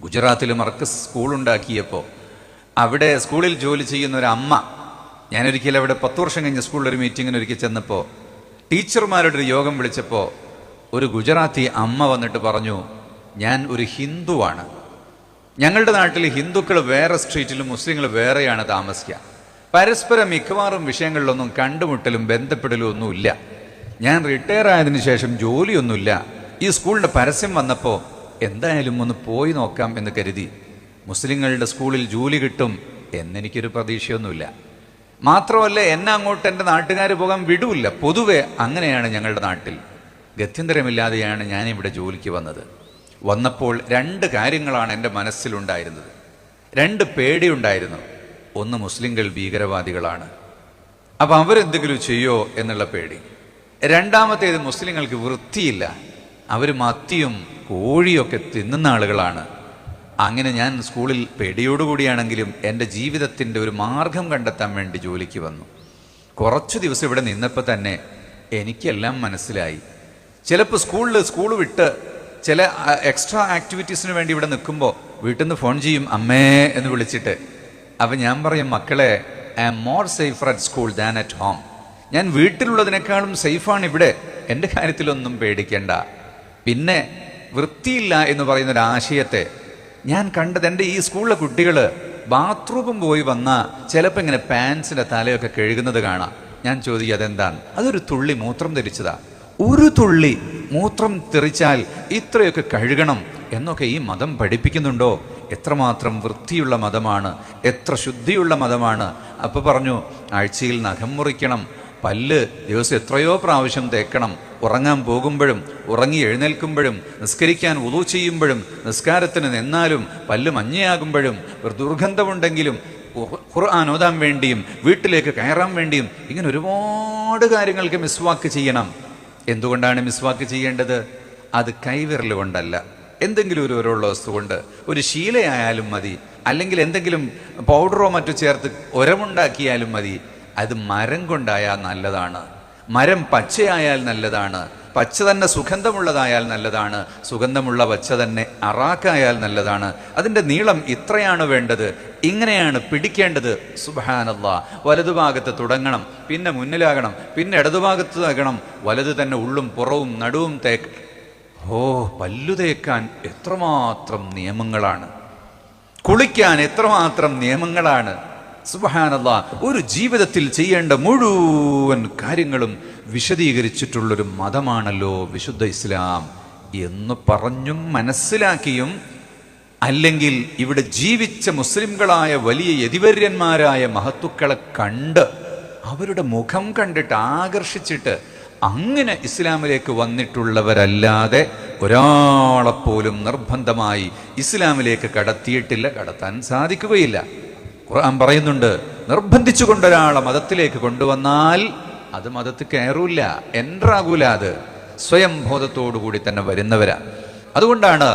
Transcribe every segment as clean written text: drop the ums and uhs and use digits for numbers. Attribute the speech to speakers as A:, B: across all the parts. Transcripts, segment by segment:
A: ഗുജറാത്തിൽ മർക്കസ് സ്കൂളുണ്ടാക്കിയപ്പോൾ അവിടെ സ്കൂളിൽ ജോലി ചെയ്യുന്ന ഒരു അമ്മ, ഞാനൊരിക്കലും അവിടെ 10 വർഷം കഴിഞ്ഞ സ്കൂളിൽ ഒരു മീറ്റിങ്ങിന് ഒരിക്കൽ ചെന്നപ്പോൾ ടീച്ചർമാരുടെ ഒരു യോഗം വിളിച്ചപ്പോൾ ഒരു ഗുജറാത്തി അമ്മ വന്നിട്ട് പറഞ്ഞു, ഞാൻ ഒരു ഹിന്ദുവാണ്. ഞങ്ങളുടെ നാട്ടിൽ ഹിന്ദുക്കൾ വേറെ സ്ട്രീറ്റിലും മുസ്ലിങ്ങൾ വേറെയാണ് താമസിക്കുക. പരസ്പരം മിക്കവാറും വിഷയങ്ങളിലൊന്നും കണ്ടുമുട്ടലും ബന്ധപ്പെടലും ഒന്നുമില്ല. ഞാൻ റിട്ടയർ ആയതിനു ശേഷം ജോലിയൊന്നുമില്ല. ഈ സ്കൂളിൻ്റെ പരസ്യം വന്നപ്പോൾ എന്തായാലും ഒന്ന് പോയി നോക്കാം എന്ന് കരുതി. മുസ്ലിങ്ങളുടെ സ്കൂളിൽ ജോലി കിട്ടും എന്നെനിക്കൊരു പ്രതീക്ഷയൊന്നുമില്ല. മാത്രമല്ല എന്നെ അങ്ങോട്ട് എൻ്റെ നാട്ടുകാർ പോകാൻ വിടൂല്ല. പൊതുവെ അങ്ങനെയാണ് ഞങ്ങളുടെ നാട്ടിൽ. ഗത്യന്തരമില്ലാതെയാണ് ഞാനിവിടെ ജോലിക്ക് വന്നത്. വന്നപ്പോൾ 2 കാര്യങ്ങളാണ് എൻ്റെ മനസ്സിലുണ്ടായിരുന്നത്. 2 പേടിയുണ്ടായിരുന്നു. ഒന്ന്, മുസ്ലിങ്ങൾ ഭീകരവാദികളാണ്, അപ്പം അവരെന്തെങ്കിലും ചെയ്യോ എന്നുള്ള പേടി. രണ്ടാമത്തേത്, മുസ്ലിങ്ങൾക്ക് വൃത്തിയില്ല, അവർ മത്തിയും കോഴിയൊക്കെ തിന്നുന്ന ആളുകളാണ്. അങ്ങനെ ഞാൻ സ്കൂളിൽ പേടിയോടുകൂടിയാണെങ്കിലും എൻ്റെ ജീവിതത്തിൻ്റെ ഒരു മാർഗം കണ്ടെത്താൻ വേണ്ടി ജോലിക്ക് വന്നു. കുറച്ചു ദിവസം ഇവിടെ നിന്നപ്പോൾ തന്നെ എനിക്കെല്ലാം മനസ്സിലായി. ചിലപ്പോൾ സ്കൂൾ വിട്ട് ചില എക്സ്ട്രാ ആക്ടിവിറ്റീസിന് വേണ്ടി ഇവിടെ നിൽക്കുമ്പോൾ വീട്ടിൽ നിന്ന് ഫോൺ ചെയ്യും, അമ്മേ എന്ന് വിളിച്ചിട്ട്. അപ്പം ഞാൻ പറയും, മക്കളെ, I am more safer at school than at home. ഞാൻ വീട്ടിലുള്ളതിനേക്കാളും സേഫാണ് ഇവിടെ, എൻ്റെ കാര്യത്തിലൊന്നും പേടിക്കേണ്ട. പിന്നെ വൃത്തിയില്ല എന്ന് പറയുന്നൊരു ആശയത്തെ ഞാൻ കണ്ടത്, എൻ്റെ ഈ സ്കൂളിലെ കുട്ടികൾ ബാത്റൂമും പോയി വന്നാൽ ചിലപ്പോൾ ഇങ്ങനെ പാൻസിൻ്റെ തലയൊക്കെ കഴുകുന്നത് കാണാം. ഞാൻ ചോദിക്കും, അതെന്താണ്? അതൊരു തുള്ളി മൂത്രം ധരിച്ചതാ. ഒരു തുള്ളി മൂത്രം തെറിച്ചാൽ ഇത്രയൊക്കെ കഴുകണം എന്നൊക്കെ ഈ മതം പഠിപ്പിക്കുന്നുണ്ടോ? എത്രമാത്രം വൃത്തിയുള്ള മതമാണ്, എത്ര ശുദ്ധിയുള്ള മതമാണ്. അപ്പോൾ പറഞ്ഞു, ആഴ്ചയിൽ നഖം മുറിക്കണം, പല്ല് ദിവസം എത്രയോ പ്രാവശ്യം തേക്കണം, ഉറങ്ങാൻ പോകുമ്പോഴും ഉറങ്ങി എഴുന്നേൽക്കുമ്പോഴും നിസ്കരിക്കാൻ വുളൂ ചെയ്യുമ്പോഴും നിസ്കാരത്തിന് നിന്നാലും പല്ല് മഞ്ഞയാകുമ്പോഴും ഒരു ദുർഗന്ധമുണ്ടെങ്കിലും ഖുർആൻ ഓതാൻ വേണ്ടിയും വീട്ടിലേക്ക് കയറാൻ വേണ്ടിയും ഇങ്ങനെ ഒരുപാട് കാര്യങ്ങൾക്ക് മിസ്വാക്ക് ചെയ്യണം. എന്തുകൊണ്ടാണ് മിസ്വാക്ക് ചെയ്യേണ്ടത്? അത് കൈവിരൽ കൊണ്ടല്ല, എന്തെങ്കിലും ഒരു ഉരയുള്ള വസ്തു കൊണ്ട്, ഒരു ശീലയായാലും മതി, അല്ലെങ്കിൽ എന്തെങ്കിലും പൗഡറോ മറ്റോ ചേർത്ത് ഉരമുണ്ടാക്കിയാലും മതി. അത് മരം കൊണ്ടായാൽ നല്ലതാണ്, മരം പച്ചയായാൽ നല്ലതാണ്, പച്ച തന്നെ സുഗന്ധമുള്ളതായാൽ നല്ലതാണ്, സുഗന്ധമുള്ള പച്ച തന്നെ അറാക്കായാൽ നല്ലതാണ്. അതിൻ്റെ നീളം ഇത്രയാണ് വേണ്ടത്, ഇങ്ങനെയാണ് പിടിക്കേണ്ടത്. സുബ്ഹാനല്ലാഹ്. വലതുഭാഗത്ത് തുടങ്ങണം, പിന്നെ മുന്നിലാകണം, പിന്നെ ഇടതുഭാഗത്ത് ആകണം, വലത് തന്നെ ഉള്ളും പുറവും നടുവും പല്ലു തേക്കാൻ എത്രമാത്രം നിയമങ്ങളാണ്, കുളിക്കാൻ എത്രമാത്രം നിയമങ്ങളാണ്. സുബ്ഹാനല്ലാഹ്. ഒരു ജീവിതത്തിൽ ചെയ്യേണ്ട മുഴുവൻ കാര്യങ്ങളും വിശദീകരിച്ചിട്ടുള്ളൊരു മതമാണല്ലോ വിശുദ്ധ ഇസ്ലാം എന്ന് പറഞ്ഞും മനസ്സിലാക്കിയും, അല്ലെങ്കിൽ ഇവിടെ ജീവിച്ച മുസ്ലിംകളായ വലിയ യതിവര്യന്മാരായ മഹത്തുക്കളെ കണ്ട് അവരുടെ മുഖം കണ്ടിട്ട് ആകർഷിച്ചിട്ട് അങ്ങനെ ഇസ്ലാമിലേക്ക് വന്നിട്ടുള്ളവരല്ലാതെ ഒരാളെപ്പോലും നിർബന്ധമായി ഇസ്ലാമിലേക്ക് കടത്തിയിട്ടില്ല, കടത്താൻ സാധിക്കുകയില്ല. ഖുർആൻ പറയുന്നുണ്ട്, നിർബന്ധിച്ചു കൊണ്ടൊരാളെ മതത്തിലേക്ക് കൊണ്ടുവന്നാൽ അത് മതത്തിൽ കയറൂല, എൻട്രാകൂല. അത് സ്വയം ബോധത്തോടുകൂടി തന്നെ വരുന്നവരാ. അതുകൊണ്ടാണ്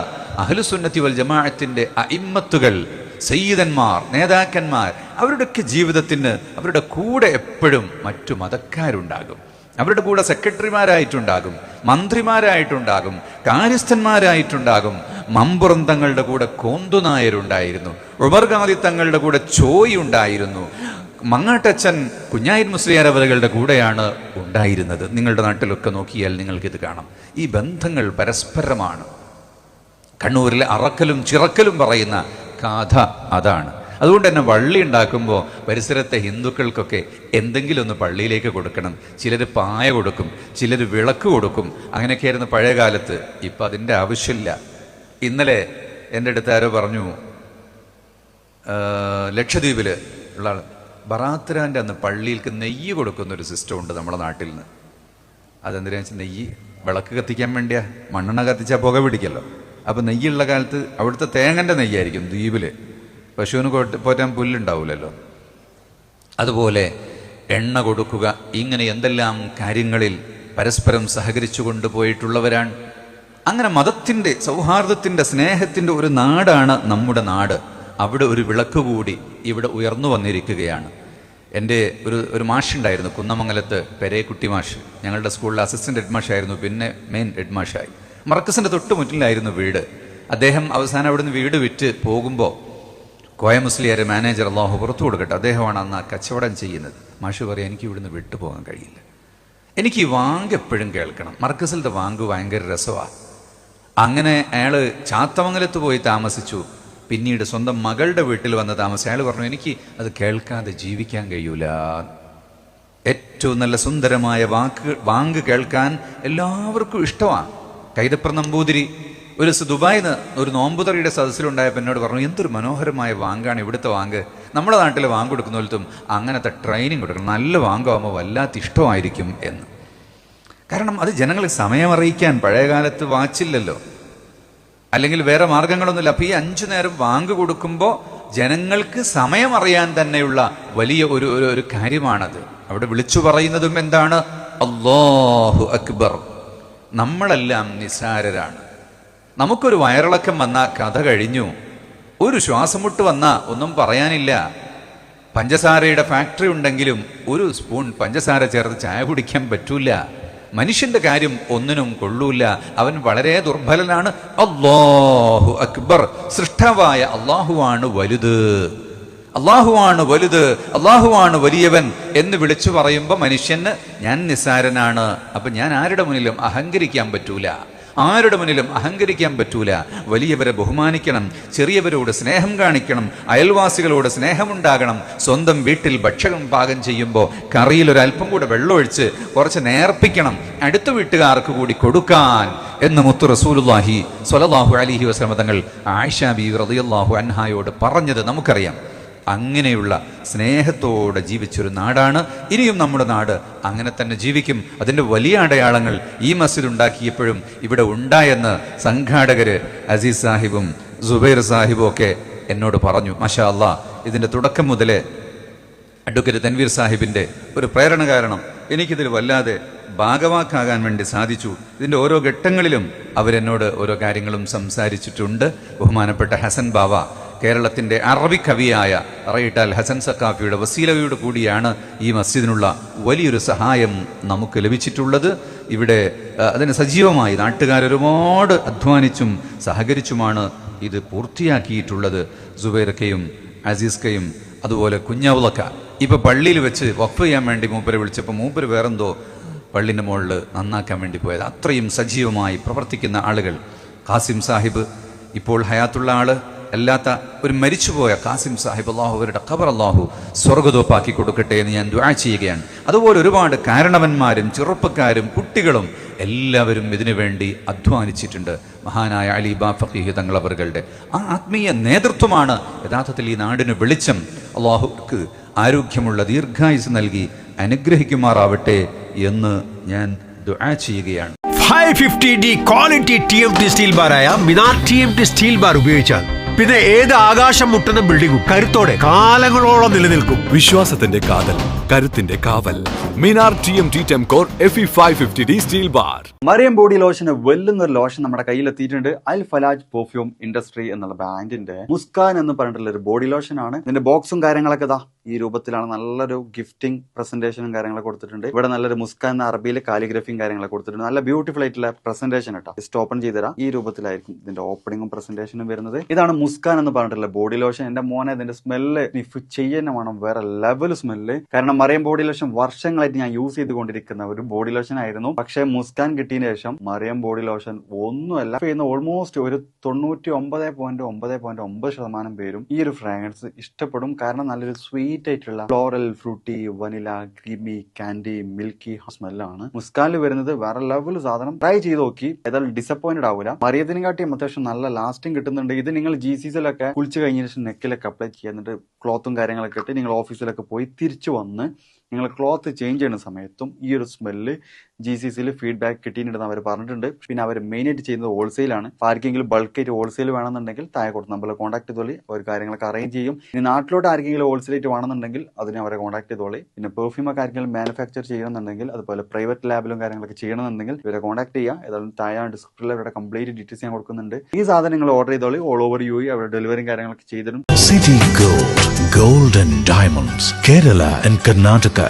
A: അഹ്ലുസുന്നത്തി വൽ ജമാഅത്തിന്റെ അഇമ്മത്തുകൾ, സയ്യിദന്മാർ, നേതാക്കന്മാർ, അവരുടെയൊക്കെ ജീവിതത്തിന് അവരുടെ കൂടെ എപ്പോഴും മറ്റു മതക്കാരുണ്ടാകും. അവരുടെ കൂടെ സെക്രട്ടറിമാരായിട്ടുണ്ടാകും, മന്ത്രിമാരായിട്ടുണ്ടാകും, കാര്യസ്ഥന്മാരായിട്ടുണ്ടാകും. മമ്പുറം തങ്ങളുടെ കൂടെ കോന്തുനായരുണ്ടായിരുന്നു, ഉമർ ഖാദി തങ്ങളുടെ കൂടെ ചോയി ഉണ്ടായിരുന്നു, മങ്ങാട്ടച്ചൻ കുഞ്ഞായിൻ മുസ്ലിയാർ അവരുടെ കൂടെയാണ് ഉണ്ടായിരുന്നത്. നിങ്ങളുടെ നാട്ടിലൊക്കെ നോക്കിയാൽ നിങ്ങൾക്കിത് കാണാം. ഈ ബന്ധങ്ങൾ പരസ്പരമാണ്. കണ്ണൂരിലെ അറക്കലും ചിറക്കലും പറയുന്ന കഥ അതാണ്. അതുകൊണ്ട് തന്നെ വള്ളി ഉണ്ടാക്കുമ്പോൾ പരിസരത്തെ ഹിന്ദുക്കൾക്കൊക്കെ എന്തെങ്കിലും ഒന്ന് പള്ളിയിലേക്ക് കൊടുക്കണം. ചിലർ പായ കൊടുക്കും, ചിലർ വിളക്ക് കൊടുക്കും. അങ്ങനെയൊക്കെയായിരുന്നു പഴയ കാലത്ത്. ഇപ്പം അതിൻ്റെ ആവശ്യമില്ല. ഇന്നലെ എൻ്റെ അടുത്ത് ആരോ പറഞ്ഞു, ലക്ഷദ്വീപിൽ ഉള്ള ആൾ, ബറാത്തരാൻ്റെ അന്ന് പള്ളിയിലേക്ക് നെയ്യ് കൊടുക്കുന്നൊരു സിസ്റ്റം ഉണ്ട് നമ്മുടെ നാട്ടിൽ നിന്ന്. അതെന്തിനാ വെച്ചാൽ നെയ്യ് വിളക്ക് കത്തിക്കാൻ വേണ്ടിയാ. മണ്ണെണ്ണ കത്തിച്ചാൽ പുക പിടിക്കല്ലോ. അപ്പം നെയ്യുള്ള കാലത്ത് അവിടുത്തെ തേങ്ങൻ്റെ നെയ്യായിരിക്കും ദ്വീപിൽ. പശുവിന് പോറ്റാൻ പുല്ലുണ്ടാവില്ലല്ലോ. അതുപോലെ എണ്ണ കൊടുക്കുക, ഇങ്ങനെ എന്തെല്ലാം കാര്യങ്ങളിൽ പരസ്പരം സഹകരിച്ചു കൊണ്ടുപോയിട്ടുള്ളവരാണ്. അങ്ങനെ മതത്തിൻ്റെ, സൗഹാർദ്ദത്തിൻ്റെ, സ്നേഹത്തിൻ്റെ ഒരു നാടാണ് നമ്മുടെ നാട്. അവിടെ ഒരു വിളക്ക് കൂടി ഇവിടെ ഉയർന്നു വന്നിരിക്കുകയാണ്. എൻ്റെ ഒരു മാഷുണ്ടായിരുന്നു കുന്നമംഗലത്ത്, പെരേക്കുട്ടി മാഷ്. ഞങ്ങളുടെ സ്കൂളിലെ അസിസ്റ്റൻ്റ് ഹെഡ് മാഷായിരുന്നു, പിന്നെ മെയിൻ ഹെഡ് മാഷായി. മർക്കസിൻ്റെ തൊട്ട് മുന്നിലായിരുന്നു വീട്. അദ്ദേഹം അവസാനം അവിടുന്ന് വീട് വിറ്റ് പോകുമ്പോൾ കോയ മുസ്ലിയാർ മാനേജർ, അള്ളാഹു പുറത്തു കൊടുക്കട്ടെ, അദ്ദേഹമാണ് അന്ന് ആ കച്ചവടം ചെയ്യുന്നത്. മാഷ് പറയാം, എനിക്ക് ഇവിടുന്ന് വിട്ടുപോകാൻ കഴിയില്ല, എനിക്ക് ഈ വാങ്ക് എപ്പോഴും കേൾക്കണം, മർക്കസിലത്തെ വാങ്ക് ഭയങ്കര രസമാണ്. അങ്ങനെ അയാൾ ചാത്തമംഗലത്ത് പോയി താമസിച്ചു. പിന്നീട് സ്വന്തം മകളുടെ വീട്ടിൽ വന്ന് താമസിച്ചു. അയാൾ പറഞ്ഞു, എനിക്ക് അത് കേൾക്കാതെ ജീവിക്കാൻ കഴിയൂല. ഏറ്റവും നല്ല സുന്ദരമായ വാങ്ക് കേൾക്കാൻ എല്ലാവർക്കും ഇഷ്ടമാണ്. കൈതപ്ര നമ്പൂതിരി ഒരു ദുബായിൽ നിന്ന് ഒരു നോമ്പുതറിയുടെ സദസ്സിലുണ്ടായപ്പോൾ എന്നോട് പറഞ്ഞു, എന്തൊരു മനോഹരമായ വാങ്കാണ് ഇവിടുത്തെ വാങ്ക്. നമ്മുടെ നാട്ടിൽ വാങ്ക് കൊടുക്കുന്നവരും അങ്ങനത്തെ ട്രെയിനിങ് കൊടുക്കണം, നല്ല വാങ്കാകുമ്പോൾ വല്ലാത്ത ഇഷ്ടമായിരിക്കും എന്ന്. കാരണം അത് ജനങ്ങളെ സമയം അറിയിക്കാൻ പഴയ കാലത്ത് വാച്ചില്ലല്ലോ, അല്ലെങ്കിൽ വേറെ മാർഗങ്ങളൊന്നുമില്ല. അപ്പോൾ ഈ 5 നേരം വാങ്ക് കൊടുക്കുമ്പോൾ ജനങ്ങൾക്ക് സമയം അറിയാൻ തന്നെയുള്ള വലിയ ഒരു കാര്യമാണത്. അവിടെ വിളിച്ചു പറയുന്നതും എന്താണ്? അല്ലാഹു അക്ബർ. നമ്മളെല്ലാം നിസ്സാരരാണ്. നമുക്കൊരു വയറിളക്കം വന്നാൽ കഥ കഴിഞ്ഞു. ഒരു ശ്വാസമുട്ട് വന്നാൽ ഒന്നും പറയാനില്ല. പഞ്ചസാരയുടെ ഫാക്ടറി ഉണ്ടെങ്കിലും ഒരു സ്പൂൺ പഞ്ചസാര ചേർത്ത് ചായ കുടിക്കാൻ പറ്റൂല. മനുഷ്യന്റെ കാര്യം ഒന്നിനും കൊള്ളൂല, അവൻ വളരെ ദുർബലനാണ്. അല്ലാഹു അക്ബർ. സൃഷ്ടാവായ അള്ളാഹുവാണ് വലുത്, അള്ളാഹുവാണ് വലുത്, അള്ളാഹുവാണ് വലിയവൻ എന്ന് വിളിച്ചു പറയുമ്പോൾ മനുഷ്യന് ഞാൻ നിസ്സാരനാണ്. അപ്പൊ ഞാൻ ആരുടെ മുന്നിലും അഹങ്കരിക്കാൻ പറ്റൂല, ആരുടെ മുന്നിലും അഹങ്കരിക്കാൻ പറ്റൂല. വലിയവരെ ബഹുമാനിക്കണം, ചെറിയവരോട് സ്നേഹം കാണിക്കണം, അയൽവാസികളോട് സ്നേഹമുണ്ടാകണം. സ്വന്തം വീട്ടിൽ ഭക്ഷണം പാകം ചെയ്യുമ്പോൾ കറിയിൽ ഒരല്പം കൂടെ വെള്ളമൊഴിച്ച് കുറച്ച് നേർപ്പിക്കണം, അടുത്ത വീട്ടുകാർക്ക് കൂടി കൊടുക്കാൻ എന്ന് മുത്തു റസൂലുള്ളാഹി സ്വല്ലല്ലാഹു അലൈഹി വസല്ലം തങ്ങൾ ആയിഷ ബീവി റളിയല്ലാഹു അൻഹായോട് പറഞ്ഞത് നമുക്കറിയാം. അങ്ങനെയുള്ള സ്നേഹത്തോടെ ജീവിച്ചൊരു നാടാണ്. ഇനിയും നമ്മുടെ നാട് അങ്ങനെ തന്നെ ജീവിക്കും. അതിൻ്റെ വലിയ അടയാളങ്ങൾ ഈ മസ്ജിദ് ഉണ്ടാക്കിയപ്പോഴും ഇവിടെ ഉണ്ടായെന്ന് സംഘാടകര് അസീസ് സാഹിബും സുബൈർ സാഹിബും ഒക്കെ എന്നോട് പറഞ്ഞു. മാഷാ അല്ലാഹ്, ഇതിൻ്റെ തുടക്കം മുതലേ അഡ്വക്കേറ്റ് തൻവീർ സാഹിബിൻ്റെ ഒരു പ്രേരണ കാരണം എനിക്കിതിൽ വല്ലാതെ ഭാഗവാക്കാകാൻ വേണ്ടി സാധിച്ചു. ഇതിൻ്റെ ഓരോ ഘട്ടങ്ങളിലും അവരെന്നോട് ഓരോ കാര്യങ്ങളും സംസാരിച്ചിട്ടുണ്ട്. ബഹുമാനപ്പെട്ട ഹസൻ ബാവ, കേരളത്തിൻ്റെ അറബി കവിയായ റൈറ്റാൽ ഹസൻ സക്കാഫിയുടെ വസീലയോട് കൂടിയാണ് ഈ മസ്ജിദിനുള്ള വലിയൊരു സഹായം നമുക്ക് ലഭിച്ചിട്ടുള്ളത്. ഇവിടെ അതിന് സജീവമായി നാട്ടുകാരൊരുപാട് അധ്വാനിച്ചും സഹകരിച്ചുമാണ് ഇത് പൂർത്തിയാക്കിയിട്ടുള്ളത്. സുബൈർക്കയും അസീസ്കയും അതുപോലെ കുഞ്ഞാവുളക്ക ഇപ്പൊ പള്ളിയിൽ വെച്ച് വഖഫ് ചെയ്യാൻ വേണ്ടി മൂപ്പരെ വിളിച്ചപ്പോൾ മൂപ്പര് വേറെന്തോ പള്ളിൻ്റെ മുകളിൽ നന്നാക്കാൻ വേണ്ടി പോയത്. അത്രയും സജീവമായി പ്രവർത്തിക്കുന്ന ആളുകൾ. ഖാസിം സാഹിബ് ഇപ്പോൾ ഹയാത്തുള്ള ആള് അല്ലാത്ത ഒരു മരിച്ചുപോയ ഖാസിം സാഹിബ്, അള്ളാഹു അവരുടെ ഖബർ അള്ളാഹു സ്വർഗ്ഗതോപ്പാക്കി കൊടുക്കട്ടെ എന്ന് ഞാൻ ദുആ ചെയ്യുകയാണ്. അതുപോലെ ഒരുപാട് കാരണവന്മാരും ചെറുപ്പക്കാരും കുട്ടികളും എല്ലാവരും ഇതിനു വേണ്ടി അധ്വാനിച്ചിട്ടുണ്ട്. മഹാനായ അലി ബാഫഖീഹ് തങ്ങൾ അവരുടെ ആ ആത്മീയ നേതൃത്വമാണ് യഥാർത്ഥത്തിൽ ഈ നാടിന് വെളിച്ചം. അള്ളാഹുക്ക് ആരോഗ്യമുള്ള ദീർഘായുസ് നൽകി അനുഗ്രഹിക്കുമാറാവട്ടെ എന്ന് ഞാൻ ദുആ ചെയ്യുകയാണ്.
B: 550D ക്വാളിറ്റി TMT സ്റ്റീൽ ബാറായ മിനാർ TMT സ്റ്റീൽ ബാർ ഉപയോഗിച്ചാൽ പിന്നെ ഏത് ആകാശം മുട്ടുന്ന ബിൽഡിംഗും കരുത്തോടെ കാലങ്ങളോളം നിലനിൽക്കും.
C: വിശ്വാസത്തിന്റെ കാതൽ, കരുത്തിന്റെ കാവൽ. Minar TMT Tempcore FE 550D steel bar.
D: Mariyam body ലോഷന് വെല്ലുന്ന ഒരു ലോഷൻ നമ്മുടെ കയ്യിലെത്തിയിട്ടുണ്ട്. അൽ ഫലാജ് പെർഫ്യൂം ഇൻഡസ്ട്രി എന്നുള്ള ബ്രാൻഡിന്റെ മുസ്കാൻ എന്ന് പറഞ്ഞിട്ടുള്ള ഒരു ബോഡി ലോഷൻ ആണ്. ഇതിന്റെ ബോക്സും കാര്യങ്ങളൊക്കെ ഇതാ ഈ രൂപത്തിലാണ്. നല്ലൊരു ഗിഫ്റ്റിംഗ് പ്രസന്റേഷനും കാര്യങ്ങളൊക്കെ കൊടുത്തിട്ടുണ്ട്. ഇവിടെ നല്ലൊരു മുസ്കാൻ എന്ന അറബിയിൽ കാലിഗ്രഫിയും കാര്യങ്ങളൊക്കെ കൊടുത്തിട്ടുണ്ട്. നല്ല ബ്യൂട്ടിഫുൾ ആയിട്ടുള്ള പ്രസന്റേഷൻ കേട്ടോ. ജസ്റ്റ് ഓപ്പൺ ചെയ്തുതരാം. ഈ രൂപത്തിലായിരിക്കും ഇതിന്റെ ഓപ്പണിംഗും പ്രസന്റേഷനും വരുന്നത്. ഇതാണ് മുസ്കാൻ എന്ന് പറഞ്ഞിട്ടുള്ള ബോഡി ലോഷൻ. എന്റെ മോനെ ഇതിന്റെ സ്മെല്ല് സ്നിഫ് ചെയ്യുന്ന വേണം, വേറെ ലെവൽ സ്മെല്ല്. കാരണം മറിയം ബോഡി ലോഷൻ വർഷങ്ങളായിട്ട് ഞാൻ യൂസ് ചെയ്തുകൊണ്ടിരിക്കുന്ന ഒരു ബോഡി ലോഷൻ ആയിരുന്നു. പക്ഷേ മുസ്കാൻ കിട്ടിയതിനു ശേഷം മറിയം ബോഡി ലോഷൻ ഒന്നുമല്ല ചെയ്യുന്ന ഓൾമോസ്റ്റ് ഒരു 99.9% പേരും ഈ ഒരു ഫ്രാഗ്രൻസ് ഇഷ്ടപ്പെടും. കാരണം നല്ലൊരു സ്വീറ്റ് ആയിട്ടുള്ള floral, fruity, vanilla, creamy, candy, milky സ്മെല്ലാണ് മുസ്കാനിൽ വരുന്നത്. വേറെ ലെവൽ സാധനം. ട്രൈ ചെയ്ത് നോക്കി, ഏതായാലും ഡിസപ്പോയിന്റഡ് ആവില്ല. മറിയത്തിനെക്കാട്ടിയും അത്യാവശ്യം നല്ല ലാസ്റ്റിംഗ് കിട്ടുന്നുണ്ട്. ഇത് നിങ്ങൾ GCസിലൊക്കെ കുളിച്ച് കഴിഞ്ഞ ശേഷം നെക്കിലൊക്കെ അപ്ലൈ ചെയ്യുക, എന്നിട്ട് ക്ലോത്തും കാര്യങ്ങളൊക്കെ ഇട്ട് നിങ്ങൾ ഓഫീസിലൊക്കെ പോയി തിരിച്ചു വന്ന് നിങ്ങൾ ക്ലോത്ത് ചേഞ്ച് ചെയ്യുന്ന സമയത്തും ഈ ഒരു സ്മെല്ല് GCസിൽ ഫീഡ്ബാക്ക് കിട്ടിയിട്ടുണ്ടെന്ന് അവർ പറഞ്ഞിട്ടുണ്ട്. പിന്നെ അവർ മെയിനായിട്ട് ചെയ്യുന്നത് ഹോൾസെയിലാണ്. ആർക്കെങ്കിലും ബൾക്കായിട്ട് ഹോൾസെയിൽ വേണമെന്നുണ്ടെങ്കിൽ താഴെ കൊടുത്ത് നമ്മളെ കോൺടാക്ട് ചെയ്തോളി, അവർ കാര്യങ്ങളൊക്കെ അറേഞ്ച് ചെയ്യും. ഇനി നാട്ടിലോട്ട് ആർക്കെങ്കിലും ഹോൾസെയിലായിട്ട് വേണമെന്നുണ്ടെങ്കിൽ അതിനെ അവരെ കോൺടാക്ട് ചെയ്തോളി. പിന്നെ പെർഫ്യൂമൊക്കെ ആർക്കെങ്കിലും മാനുഫാക്ചർ ചെയ്യണമെന്നുണ്ടെങ്കിൽ അതുപോലെ പ്രൈവറ്റ് ലാബിലും കാര്യങ്ങളൊക്കെ ചെയ്യണമെന്നുണ്ടെങ്കിൽ ഇവരെ കോൺടാക്ട് ചെയ്യുക. ഏതായാലും താഴെ ഡിസ്ക്രിപ്ഷനിൽ അവരുടെ കംപ്ലീറ്റ് ഡീറ്റെയിൽസ് ഞാൻ കൊടുക്കുന്നുണ്ട്. ഈ സാധനം നിങ്ങൾ ഓർഡർ ചെയ്തോളി. ഓൾ ഓവർ UAE അവരുടെ ഡെലിവറിയും കാര്യങ്ങളൊക്കെ ചെയ്തിടും.
E: City Gold, Gold and Diamonds, Kerala and Karnataka.